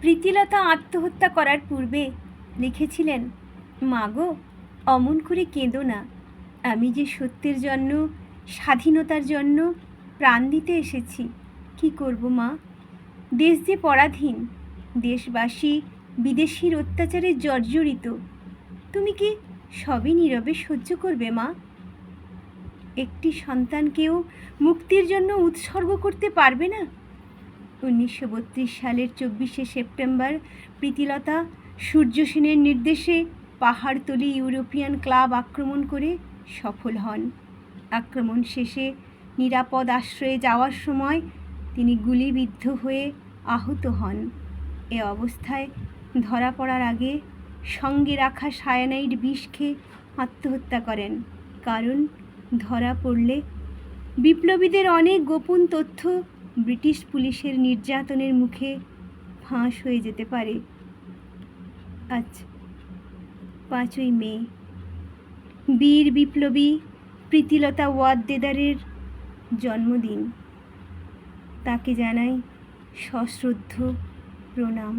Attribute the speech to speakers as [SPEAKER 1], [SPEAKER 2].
[SPEAKER 1] প্রীতিলতা আত্মহত্যা করার পূর্বে লিখেছিলেন, মা গো, অমন করে কেঁদো না, আমি যে সত্যের জন্য, স্বাধীনতার জন্য প্রাণ দিতে এসেছি। কি করব মা, দেশ যে পরাধীন, দেশবাসী বিদেশির অত্যাচারে জর্জরিত। তুমি কি সবই নীরবে সহ্য করবে মা? একটি সন্তানকেও মুক্তির জন্য উৎসর্গ করতে পারবে না? 1932 সালের 24শে সেপ্টেম্বর প্রীতিলতা সূর্য সেনের নির্দেশে পাহাড়তলি ইউরোপিয়ান ক্লাব আক্রমণ করে সফল হন। আক্রমণ শেষে নিরাপদ আশ্রয়ে যাওয়ার সময় তিনি গুলিবিদ্ধ হয়ে আহত হন। এ অবস্থায় ধরা পড়ার আগে সঙ্গে রাখা সায়ানাইড বিষ খেয়ে আত্মহত্যা করেন। কারণ ধরা পড়লে বিপ্লবীদের অনেক গোপন তথ্য ব্রিটিশ পুলিশের নির্যাতনের মুখে ফাঁস হয়ে যেতে পারে। আজ 5ই মে, বীর বিপ্লবী প্রীতিলতা ওয়াদ্দেদারের জন্মদিন। তাকে জানাই সশ্রদ্ধ প্রণাম।